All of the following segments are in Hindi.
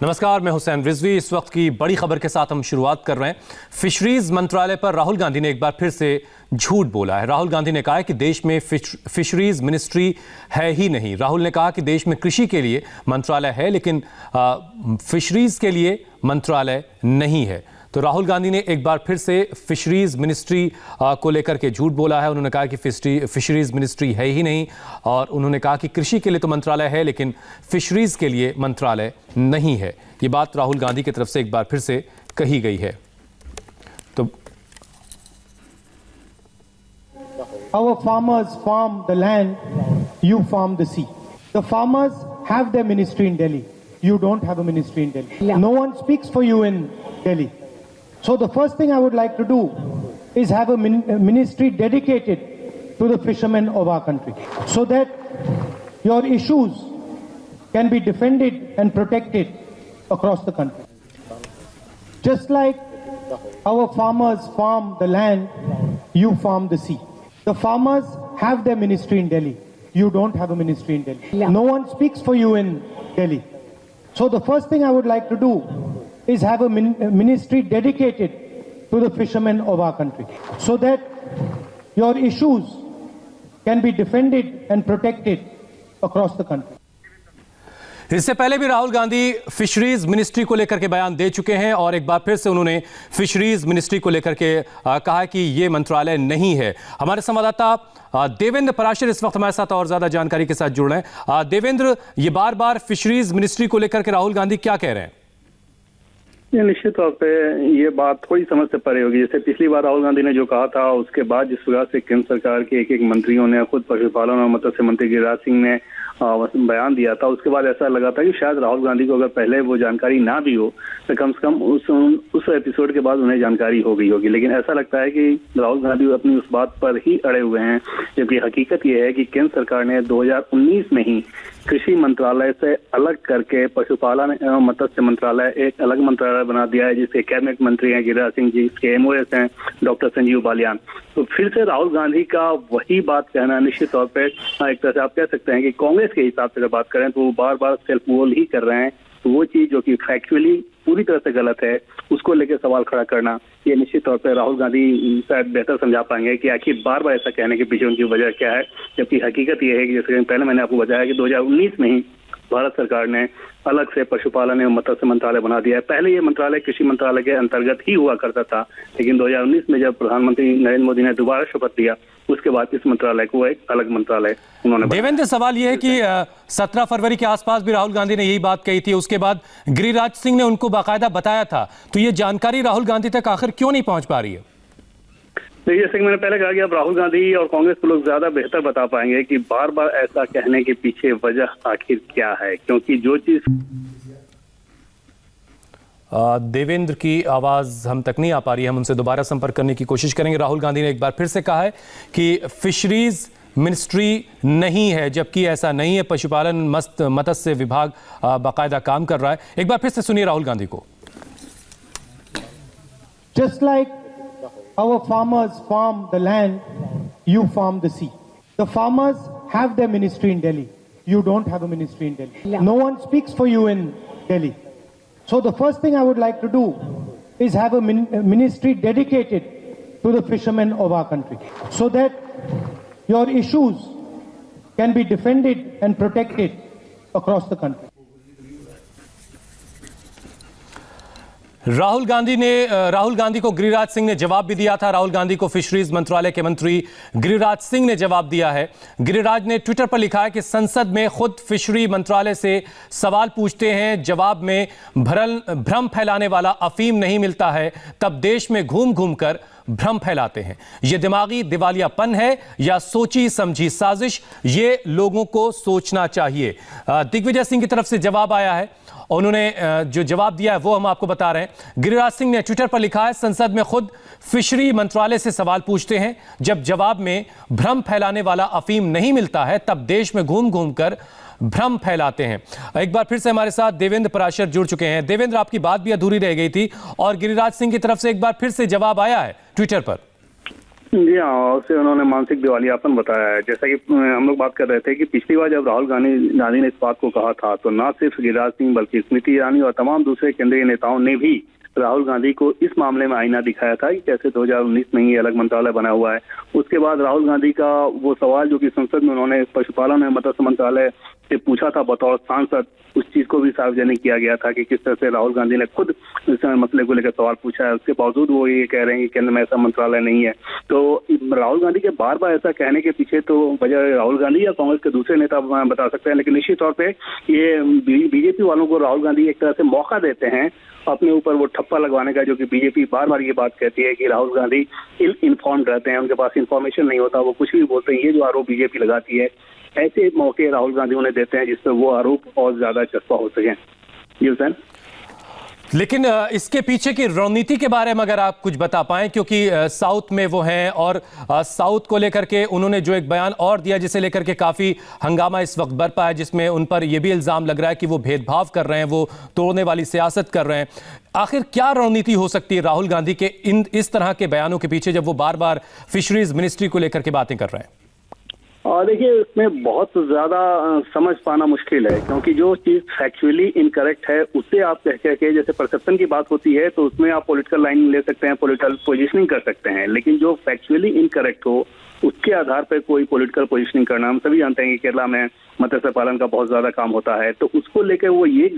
नमस्कार, मैं हुसैन रिजवी। इस वक्त की बड़ी खबर के साथ हम शुरुआत कर रहे हैं। फिशरीज मंत्रालय पर राहुल गांधी ने एक बार फिर से झूठ बोला है। राहुल गांधी ने कहा है कि देश में फिशरीज मिनिस्ट्री है ही नहीं। राहुल ने कहा कि देश में कृषि के लिए मंत्रालय है लेकिन फिशरीज के लिए मंत्रालय नहीं है। तो राहुल गांधी ने एक बार फिर से फिशरीज मिनिस्ट्री को लेकर के झूठ बोला है। उन्होंने कहा कि फिशरीज मिनिस्ट्री है ही नहीं और उन्होंने कहा कि कृषि के लिए तो मंत्रालय है लेकिन फिशरीज के लिए मंत्रालय नहीं है। ये बात राहुल गांधी की तरफ से एक बार फिर से कही गई है। तो Our farmers farm the land, you farm the sea. The farmers have their ministry in Delhi. You don't have a ministry in Delhi. Yeah. No one speaks for you in Delhi. So the first thing I would like to do is have a ministry dedicated to the fishermen of our country, so that your issues can be defended and protected across the country. Just like our farmers farm the land, you farm the sea. The farmers have their ministry in Delhi. You don't have a ministry in Delhi. Yeah. No one speaks for you in Delhi. So the first thing I would like to do is have a ministry dedicated to the fishermen of our country, so that your issues can be defended and protected across the country. इससे पहले भी राहुल गांधी फिशरीज मिनिस्ट्री को लेकर के बयान दे चुके हैं और एक बार फिर से उन्होंने फिशरीज मिनिस्ट्री को लेकर के कहा कि ये मंत्रालय नहीं है। हमारे संवाददाता देवेंद्र पराशर इस वक्त हमारे साथ और ज्यादा जानकारी के साथ जुड़ रहे हैं। देवेंद्र, ये बार बार फिशरीज मिनिस्ट्री को लेकर के राहुल गांधी क्या कह रहे हैं? निश्चित तौर पे ये बात थोड़ी समझ से परे होगी। जैसे पिछली बार राहुल गांधी ने जो कहा था, उसके बाद जिस प्रकार से केंद्र सरकार के एक मंत्रियों ने, खुद पशुपालन और मत्स्य मंत्री गिरिराज सिंह ने बयान दिया था, उसके बाद ऐसा लगा था कि शायद राहुल गांधी को अगर पहले वो जानकारी ना भी हो तो कम से कम उस एपिसोड के बाद उन्हें जानकारी हो गई होगी। लेकिन ऐसा लगता है कि राहुल गांधी अपनी उस बात पर ही अड़े हुए हैं, जबकि हकीकत ये है कि केंद्र सरकार ने 2019 में ही कृषि मंत्रालय से अलग करके पशुपालन एवं मत्स्य मंत्रालय एक अलग मंत्रालय बना दिया है, जिसके कैबिनेट मंत्री हैं गिरिराज सिंह जी, इसके MOS हैं डॉक्टर संजीव बालियान। तो फिर से राहुल गांधी का वही बात कहना निश्चित तौर पे एक तरह से आप कह सकते हैं कि कांग्रेस के हिसाब से अगर बात करें तो वो बार बार सेल्फ वोल ही कर रहे हैं। तो वो चीज जो कि फैक्चुअली पूरी तरह से गलत है, उसको लेकर सवाल खड़ा करना, ये निश्चित तौर पर राहुल गांधी शायद बेहतर समझा पाएंगे कि आखिर बार बार ऐसा कहने के पीछे उनकी वजह क्या है। जबकि हकीकत ये है कि जैसे पहले मैंने आपको बताया कि 2019 में ही भारत सरकार ने अलग से पशुपालन एवं मत्स्य मंत्रालय बना दिया है। पहले ये मंत्रालय कृषि मंत्रालय के अंतर्गत ही हुआ करता था, लेकिन 2019 में जब प्रधानमंत्री नरेंद्र मोदी ने दोबारा शपथ लिया, उसके बाद इस मंत्रालय को एक अलग मंत्रालय उन्होंने। देवेंद्र, सवाल यह है कि 17 फरवरी के आसपास भी राहुल गांधी ने यही बात कही थी, उसके बाद गिरिराज सिंह ने उनको बाकायदा बताया था। तो ये जानकारी राहुल गांधी तक आखिर क्यों नहीं पहुंच पा रही है? तो जैसे कि मैंने पहले कहा कि अब राहुल गांधी और कांग्रेस के लोग ज्यादा बेहतर बता पाएंगे कि बार बार ऐसा कहने के पीछे वजह आखिर क्या है, क्योंकि जो चीज देवेंद्र की आवाज हम तक नहीं आ पा रही है। हम उनसे दोबारा संपर्क करने की कोशिश करेंगे। राहुल गांधी ने एक बार फिर से कहा है कि फिशरीज मिनिस्ट्री नहीं है, जबकि ऐसा नहीं है। पशुपालन मत्स्य विभाग बाकायदा काम कर रहा है। एक बार फिर से सुनिए राहुल गांधी को। Just like our farmers farm the land, you farm the sea. The farmers have their ministry in Delhi. You don't have a ministry in Delhi. Yeah. No one speaks for you in Delhi. So the first thing I would like to do is have a ministry dedicated to the fishermen of our country, so that your issues can be defended and protected across the country. Rahul Gandhi को गिरिराज सिंह ने जवाब भी दिया था। राहुल गांधी को फिशरीज मंत्रालय के मंत्री गिरिराज सिंह ने जवाब दिया है। गिरिराज ने ट्विटर पर लिखा है कि संसद में खुद फिशरी मंत्रालय से सवाल पूछते हैं, जवाब में भ्रम फैलाने वाला अफीम नहीं मिलता है, तब देश में घूम घूम कर भ्रम फैलाते हैं। यह दिमागी दिवालियापन है या सोची समझी साजिश, ये लोगों को सोचना चाहिए। दिग्विजय सिंह की तरफ से जवाब आया है। उन्होंने जो जवाब दिया है वो हम आपको बता रहे हैं। गिरिराज सिंह ने ट्विटर पर लिखा है, संसद में खुद फिशरी मंत्रालय से सवाल पूछते हैं, जब जवाब में भ्रम फैलाने वाला अफीम नहीं मिलता है, तब देश में घूम घूम कर भ्रम फैलाते हैं। एक बार फिर से हमारे साथ देवेंद्र पराशर जुड़ चुके हैं। देवेंद्र, आपकी बात भी अधूरी रह गई थी और गिरिराज सिंह की तरफ से एक बार फिर से जवाब आया है ट्विटर पर। जी हाँ, उसे उन्होंने मानसिक दिवालियापन बताया है। जैसा कि हम लोग बात कर रहे थे कि पिछली बार जब राहुल गांधी ने इस बात को कहा था तो ना सिर्फ गिरिराज सिंह बल्कि स्मृति ईरानी और तमाम दूसरे केंद्रीय नेताओं ने भी राहुल गांधी को इस मामले में आईना दिखाया था कि कैसे 2019 में ही अलग मंत्रालय बना हुआ है। उसके बाद राहुल गांधी का वो सवाल जो कि संसद में उन्होंने पशुपालन और मत्स्य मंत्रालय से पूछा था बतौर सांसद, उस चीज को भी सार्वजनिक किया गया था कि किस तरह से राहुल गांधी ने खुद इस मसले को लेकर सवाल पूछा है। उसके बावजूद वो ये कह रहे हैं कि केंद्र में ऐसा मंत्रालय नहीं है। तो राहुल गांधी के बार बार ऐसा कहने के पीछे तो वजह राहुल गांधी या कांग्रेस के दूसरे नेता बता सकते हैं, लेकिन निश्चित तौर पे ये बीजेपी वालों को राहुल गांधी एक तरह से मौका देते हैं अपने ऊपर वो ठप्पा लगवाने का, जो कि बीजेपी बार बार ये बात कहती है कि राहुल गांधी इल इन्फॉर्म्ड रहते हैं, उनके पास इन्फॉर्मेशन नहीं होता, वो कुछ भी बोलते हैं। ये जो आरोप बीजेपी लगाती है, ऐसे मौके राहुल गांधी उन्हें देते हैं जिससे वो आरोप और ज्यादा चस्पा हो सके। जी हुसैन। लेकिन इसके पीछे की रणनीति के बारे में अगर आप कुछ बता पाएं, क्योंकि साउथ में वो हैं और साउथ को लेकर के उन्होंने जो एक बयान और दिया जिसे लेकर के काफी हंगामा इस वक्त बरपा है, जिसमें उन पर यह भी इल्जाम लग रहा है कि वो भेदभाव कर रहे हैं, वो तोड़ने वाली सियासत कर रहे हैं। आखिर क्या रणनीति हो सकती है राहुल गांधी के इस तरह के बयानों के पीछे जब वो बार बार फिशरीज मिनिस्ट्री को लेकर के बातें कर रहे हैं? और देखिए, इसमें बहुत ज्यादा समझ पाना मुश्किल है, क्योंकि जो चीज फैक्चुअली इनकरेक्ट है उसे आप कह के, जैसे परसेप्शन की बात होती है तो उसमें आप पॉलिटिकल लाइन ले सकते हैं, पॉलिटिकल पोजीशनिंग कर सकते हैं, लेकिन जो फैक्चुअली इनकरेक्ट हो उसके आधार पर कोई पॉलिटिकल पोजीशनिंग करना, हम सभी जानते हैं कि केरला में मत्स्य पालन का बहुत ज्यादा काम होता है, तो उसको लेकर वो ये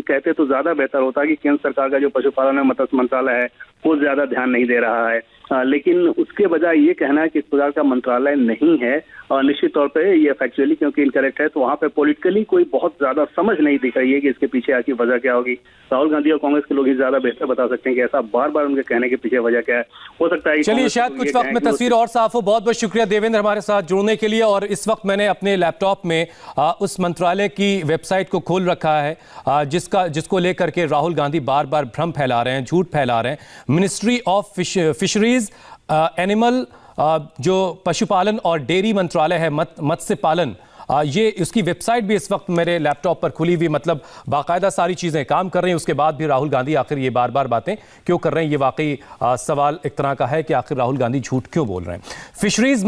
कहते तो ज्यादा बेहतर होता कि केंद्र सरकार का जो पशुपालन और मत्स्य मंत्रालय है वो ज्यादा ध्यान नहीं दे रहा है। लेकिन उसके बजाय ये कहना है कि इस प्रकार का मंत्रालय नहीं है, और निश्चित तौर पे ये फैक्चुअली क्योंकि इनकरेक्ट है, तो वहां पे पॉलिटिकली कोई बहुत ज्यादा समझ नहीं दिख रही है कि इसके पीछे आखिर वजह क्या होगी। राहुल गांधी और कांग्रेस के लोग ही ज्यादा बेहतर बता सकते हैं कि ऐसा बार बार उनके कहने के पीछे वजह क्या है। हो सकता है चलिए, शायद कुछ वक्त में तस्वीर और साफ हो। बहुत बहुत शुक्रिया देवेंद्र हमारे साथ जुड़ने के लिए। और इस वक्त मैंने अपने लैपटॉप में उस मंत्रालय की वेबसाइट को खोल रखा है जिसको लेकर के राहुल गांधी बार बार भ्रम फैला रहे हैं, झूठ फैला रहे हैं। मिनिस्ट्री ऑफ फिशरीज एनिमल, जो पशुपालन और डेयरी मंत्रालय है, मत्स्य पालन, ये इसकी वेबसाइट भी इस वक्त मेरे लैपटॉप पर खुली हुई, मतलब बाकायदा सारी चीज़ें काम कर रही हैं। उसके बाद भी राहुल गांधी आखिर ये बार बार बातें क्यों कर रहे हैं, ये वाकई सवाल एक तरह का है कि आखिर राहुल गांधी झूठ क्यों बोल रहे हैं। फिशरीज